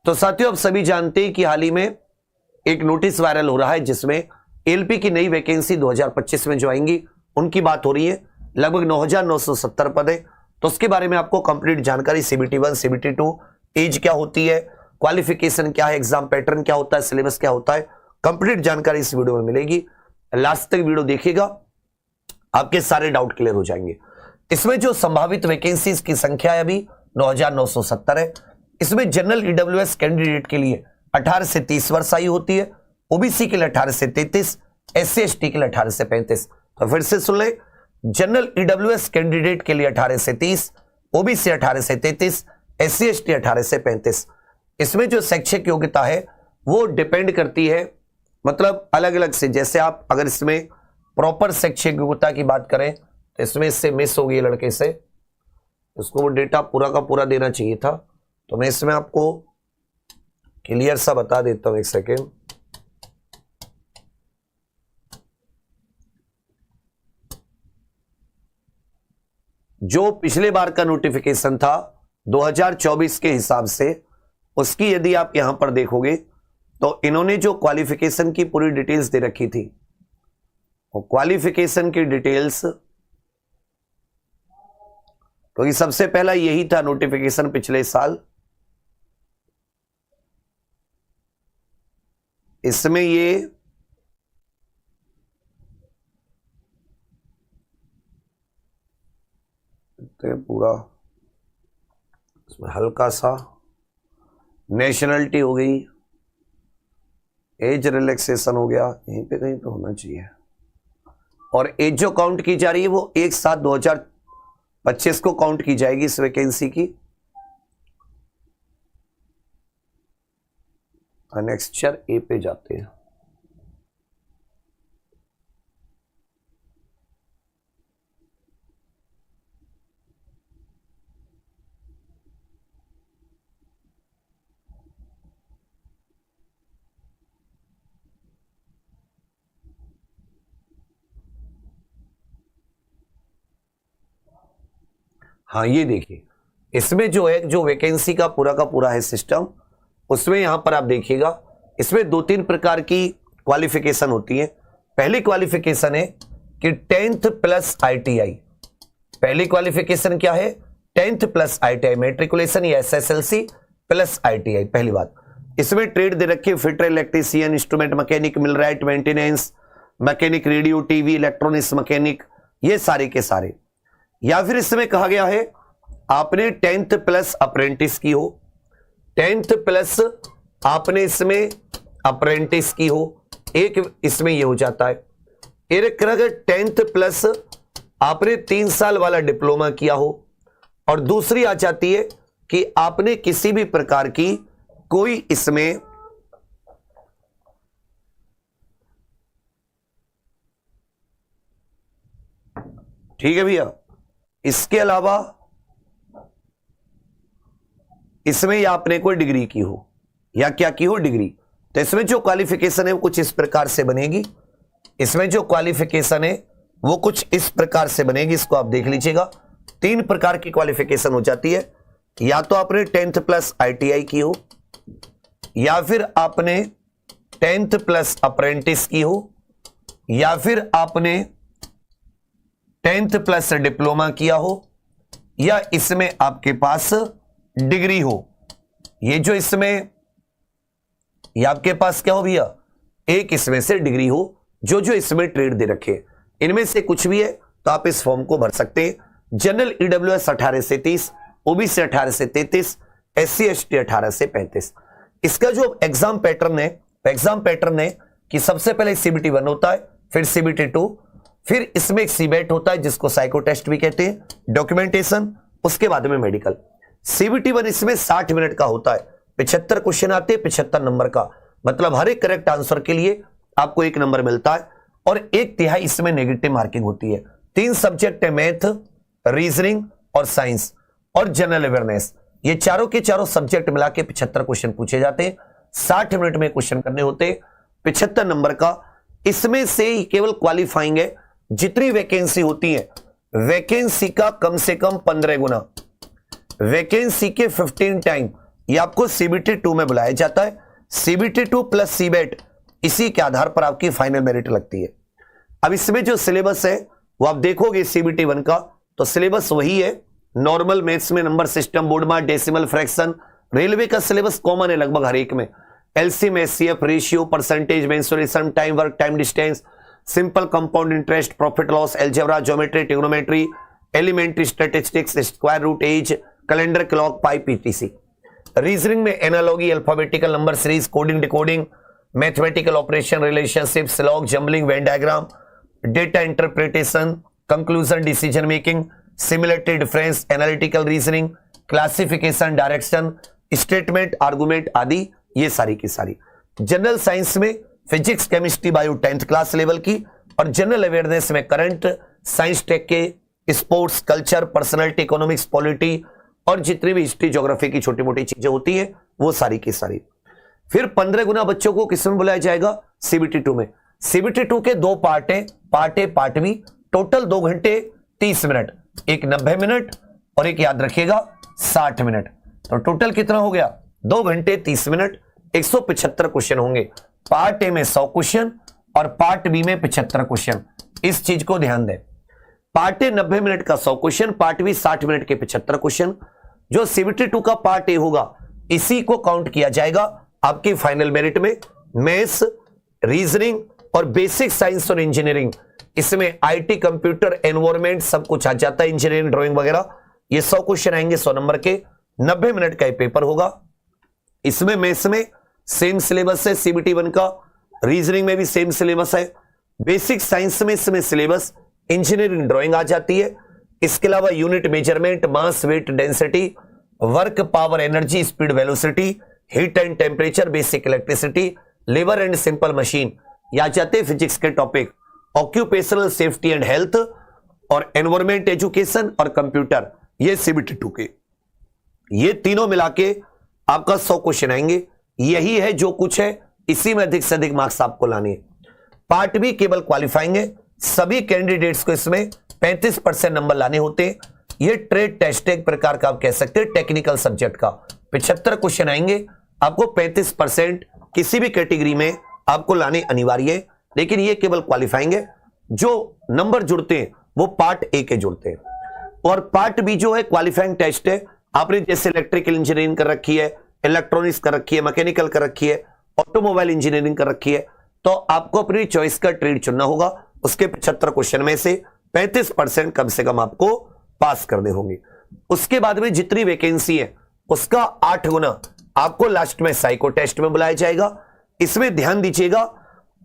तो साथियों, आप सभी जानते हैं कि हाल ही में एक नोटिस वायरल हो रहा है जिसमें एलपी की नई वैकेंसी 2025 में जो आएंगी उनकी बात हो रही है। लगभग 9,970 पद है। तो उसके बारे में आपको कंप्लीट जानकारी CBT 1, CBT 2, एज क्या होती है, क्वालिफिकेशन क्या है, एग्जाम पैटर्न क्या होता है, सिलेबस क्या होता है, कंप्लीट जानकारी इस वीडियो में मिलेगी। लास्ट तक वीडियो देखिएगा, आपके सारे डाउट क्लियर हो जाएंगे। इसमें जो संभावित वैकेंसीज की संख्या है अभी 9,970 है। इसमें जनरल EWS कैंडिडेट के लिए 18 से 30 वर्ष आयु होती है, ओबीसी के लिए 18 से 33, SC/ST के लिए 18 से 35। तो फिर से सुन ले, जनरल EWS कैंडिडेट के लिए 18 से 30, ओबीसी 18 से 33, SC/ST 18 से 35। इसमें जो शैक्षिक योग्यता है वो डिपेंड करती है, मतलब अलग अलग से। जैसे आप अगर इसमें प्रॉपर शैक्षिक योग्यता की बात करें तो इसमें इससे मिस हो गई लड़के से, उसको वो डेटा पूरा का पूरा देना चाहिए था। तो मैं इसमें आपको क्लियर सा बता देता हूं, एक सेकेंड। जो पिछले बार का नोटिफिकेशन था 2024 के हिसाब से, उसकी यदि आप यहां पर देखोगे तो इन्होंने जो क्वालिफिकेशन की पूरी डिटेल्स दे रखी थी, वो क्वालिफिकेशन की डिटेल्स, क्योंकि तो सबसे पहला यही था नोटिफिकेशन पिछले साल। इसमें ये पूरा, इसमें हल्का सा नेशनलिटी हो गई, एज रिलैक्सेशन हो गया, यहीं पे कहीं पे होना चाहिए। और एज जो काउंट की जा रही है वो 1/7/2025 को काउंट की जाएगी इस वैकेंसी की। नेक्स्चर ए पे जाते हैं। हाँ, ये देखिए, इसमें जो है, जो वैकेंसी का पूरा है सिस्टम, उसमें यहां पर आप देखिएगा, इसमें 2-3 प्रकार की क्वालिफिकेशन होती है। पहली क्वालिफिकेशन है कि 10th प्लस ITI। पहली क्वालिफिकेशन क्या है? 10th प्लस ITI, मेट्रिकुलेशन या SSLC प्लस ITI। पहली बात, इसमें ट्रेड दे रखे, fitter, electrician, instrument mechanic, millwright, maintenance mechanic, radio TV electronics mechanic, ये सारे के सारे। या फिर इसमें कहा गया है आपने 10th प्लस अप्रेंटिस की हो, 10th प्लस आपने इसमें अप्रेंटिस की हो, एक इसमें ये हो जाता है। एक अगर 10th प्लस आपने 3 साल वाला डिप्लोमा किया हो, और दूसरी आ जाती है कि आपने किसी भी प्रकार की कोई इसमें ठीक है भैया, इसके अलावा इसमें या आपने कोई डिग्री की हो, या क्या की हो, डिग्री। तो इसमें जो क्वालिफिकेशन है वो कुछ इस प्रकार से बनेगी। इसमें जो क्वालिफिकेशन है वो कुछ इस प्रकार से बनेगी, इसको आप देख लीजिएगा। 3 प्रकार की क्वालिफिकेशन हो जाती है, या तो आपने 10th प्लस ITI की हो, या फिर आपने 10th प्लस अप्रेंटिस की हो, या फिर आपने 10th प्लस डिप्लोमा किया हो, या इसमें आपके पास डिग्री हो। ये जो इसमें, ये आपके पास क्या हो भैया, एक इसमें से डिग्री हो, जो इसमें ट्रेड दे रखे, इनमें से कुछ भी है तो आप इस फॉर्म को भर सकते हैं। जनरल EWS 18 से 30, ओबीसी 18 से 33, SC/ST 18 से 35। इसका जो एग्जाम पैटर्न है, एग्जाम पैटर्न है कि सबसे पहले CBT 1 होता है, फिर CBT 2, फिर इसमें एक CBET होता है जिसको साइको टेस्ट भी कहते हैं, डॉक्यूमेंटेशन, उसके बाद में मेडिकल। CBT 1 इसमें 60 मिनट का होता है, 75 क्वेश्चन आते हैं, 75 नंबर का, मतलब हर एक करेक्ट आंसर के लिए आपको 1 नंबर मिलता है, और 1/3 इसमें नेगेटिव मार्किंग होती है। 3 सब्जेक्ट है, मैथ, रीजनिंग और साइंस और जनरल अवेयरनेस। ये चारों के चारों सब्जेक्ट मिला के 75 क्वेश्चन पूछे जाते हैं, 60 मिनट में क्वेश्चन करने होते हैं, 75 नंबर का। इसमें से केवल क्वालिफाइंग है, जितनी वैकेंसी होती है वैकेंसी का कम से कम 15 गुना, वैकेंसी के 15 टाइम ये आपको सीबीटी 2 में बुलाया जाता है। सीबीटी 2 प्लस सीबेट, इसी के आधार पर आपकी फाइनल मेरिट लगती है। अब इसमें जो सिलेबस है वो आप देखोगे सीबीटी 1 का, तो सिलेबस वही है। नॉर्मल, मैथ्स में number system, board mark, decimal, fraction. Railway का सिलेबस कॉमन है लगभग हर एक में। LCM, HCF, ratio, percentage, mensuration, time work, time distance, simple compound interest, profit loss, algebra, geometry, trigonometry, elementary statistics, square root, age, calendar, clock, pie, PTC. Reasoning में analogy, alphabetical, number series, coding, decoding, mathematical operation, relationship, syllogism, jumbling, Venn diagram, data interpretation, conclusion, decision making, similarity, difference, analytical reasoning, classification, direction, statement, argument आदि, ये सारी की सारी। General science में physics, chemistry, bio 10th class level की, और general awareness में current, science, take के, sports, culture, personality, economics, polity और जितनी भी हिस्ट्री, ज्योग्राफी की छोटी मोटी चीजें होती है वो सारी की सारी। फिर 15 गुना बच्चों को किसमें बुलाया जाएगा? सीबीटी 2 में। सीबीटी 2 के 2 पार्ट है, part A, part B. Total 2 घंटे 30 मिनट, एक 90 मिनट और एक याद रखिएगा 60 मिनट। तो टोटल कितना हो गया? 2 घंटे 30 मिनट, 175 क्वेश्चन होंगे। पार्ट ए में 100 क्वेश्चन और पार्ट बी में 75 क्वेश्चन। इस चीज को ध्यान दें। पार्ट ए 90 मिनट का 100 क्वेश्चन, पार्ट बी 60 मिनट के 75 क्वेश्चन। जो सीबीटी 2 का पार्ट ए होगा इसी को काउंट किया जाएगा आपकी फाइनल मेरिट में। मैथ्स, रीजनिंग और बेसिक साइंस और इंजीनियरिंग, इसमें आईटी, कंप्यूटर, एनवायरमेंट सब कुछ आ जाता है, इंजीनियरिंग, ड्राइंग वगैरह। ये 100 क्वेश्चन आएंगे 100 नंबर के, 90 मिनट का पेपर होगा। इसमें मैथ्स में सेम सिलेबस है सीबीटी 1 का, रीजनिंग में भी सेम सिलेबस है, बेसिक साइंस में इसमें सिलेबस इंजीनियरिंग, ड्राइंग आ जाती है। इसके अलावा unit measurement, mass, weight, density, work, power, energy, speed, velocity, heat and temperature, basic electricity, labour and simple machine, ये आ जाते हैं फिजिक्स के topic. Occupational safety and health और एनवायरमेंट, एजुकेशन और कंप्यूटर, ये सीबीटी 2 के। ये तीनों मिला के आपका 100 क्वेश्चन आएंगे। यही है जो कुछ है, इसी में अधिक से अधिक मार्क्स आपको लाने हैं। पार्ट बी केवल क्वालिफाइंग है, सभी कैंडिडेट्स को इसमें 35% नंबर लाने होते हैं। ये ट्रेड टेस्ट एक प्रकार का आप कह सकते हैं टेक्निकल सब्जेक्ट का। 75 क्वेश्चन आएंगे, आपको 35% किसी भी कैटेगरी में आपको लाने अनिवार्य है, लेकिन ये केवल क्वालिफाइंग है। जो नंबर जुड़ते हैं वो पार्ट ए के जुड़ते हैं, और पार्ट बी जो है क्वालिफाइंग टेस्ट है। आपने जैसे इलेक्ट्रिकल इंजीनियरिंग कर रखी है, इलेक्ट्रॉनिक्स कर रखी है, मैकेनिकल कर रखी है, ऑटोमोबाइल इंजीनियरिंग कर रखी है, तो आपको अपनी चॉइस का ट्रेड चुनना होगा। उसके 75 क्वेश्चन में से 35% कम से कम आपको पास करने होंगे। उसके बाद में जितनी वैकेंसी है उसका 8 गुना आपको लास्ट में साइको टेस्ट में बुलाया जाएगा। इसमें ध्यान दीजिएगा,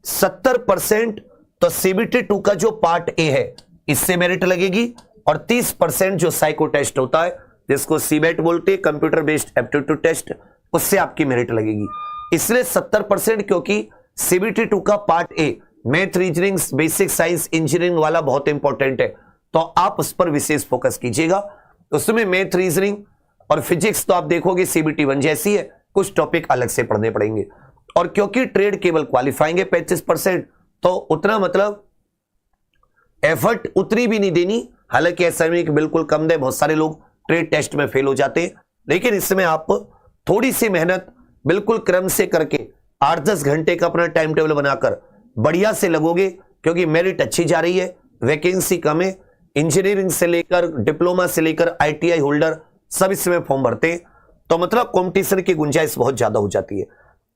70% तो सीबीटी 2 का जो पार्ट ए है इससे मेरिट लगेगी, और 30% जो साइको टेस्ट होता है जिसको सीबेट बोलते हैं, कंप्यूटर बेस्ड एप्टीट्यूड टेस्ट, उससे आपकी मेरिट लगेगी। इसलिए 70%, क्योंकि सीबीटी 2 का part A math, reasoning, basic science, engineering वाला बहुत इंपॉर्टेंट है, तो आप उस पर विशेष फोकस कीजिएगा। उसमें मैथ, रीजनिंग और फिजिक्स तो आप देखोगे सीबीटी 1 जैसी है, कुछ टॉपिक अलग से पढ़ने पड़ेंगे। और क्योंकि ट्रेड केवल क्वालिफाइंग है 35%, तो उतना मतलब एफर्ट उतनी भी नहीं देनी। हालांकि ऐसा नहीं कि बिल्कुल कम दे, बहुत सारे लोग ट्रेड टेस्ट में फेल हो जाते हैं, लेकिन इसमें आप थोड़ी सी मेहनत बिल्कुल क्रम से करके 8-10 घंटे का अपना टाइम टेबल बनाकर बढ़िया से लगोगे, क्योंकि मेरिट अच्छी जा रही है, वैकेंसी कम है। इंजीनियरिंग से लेकर डिप्लोमा से लेकर आईटीआई होल्डर सब इसमें फॉर्म भरते हैं, तो मतलब कंपटीशन की गुंजाइश बहुत ज्यादा हो जाती है।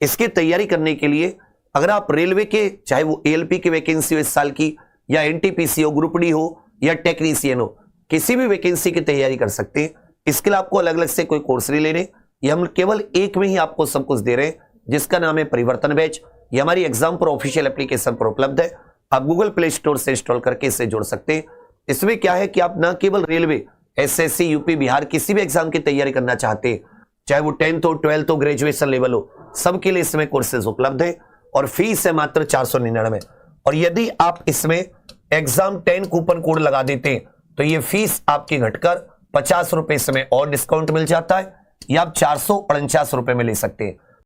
इसकी तैयारी करने के लिए अगर आप रेलवे के, चाहे वो एएलपी की वैकेंसी हो इस साल की, या एनटीपीसी हो, ग्रुप डी हो, या टेक्नीशियन हो, किसी भी वैकेंसी की तैयारी कर सकते हैं। इसके लिए आपको अलग अलग से कोई कोर्स नहीं लेने, ये हम केवल एक में ही आपको सब कुछ दे रहे हैं, जिसका नाम है परिवर्तन बैच। ये हमारी एग्जाम पर ऑफिशियल एप्लीकेशन पर उपलब्ध है, आप गूगल प्ले स्टोर से इंस्टॉल करके इससे जुड़ सकते हैं। इसमें क्या है कि आप न केवल रेलवे, एसएससी, यूपी, बिहार किसी भी एग्जाम की तैयारी करना चाहते हैं, चाहे वो 10th हो, 12th हो, ग्रेजुएशन लेवल हो, सबके लिए इसमें कोर्सेज उपलब्ध है, और फीस है मात्र 499। और यदि आप इसमें एग्जाम 10 कूपन कोड लगा देते हैं तो ये फीस आपकी घटकर 50 रुपए इसमें और डिस्काउंट मिल जाता है, या आप 449 रुपए में ले सकते हैं।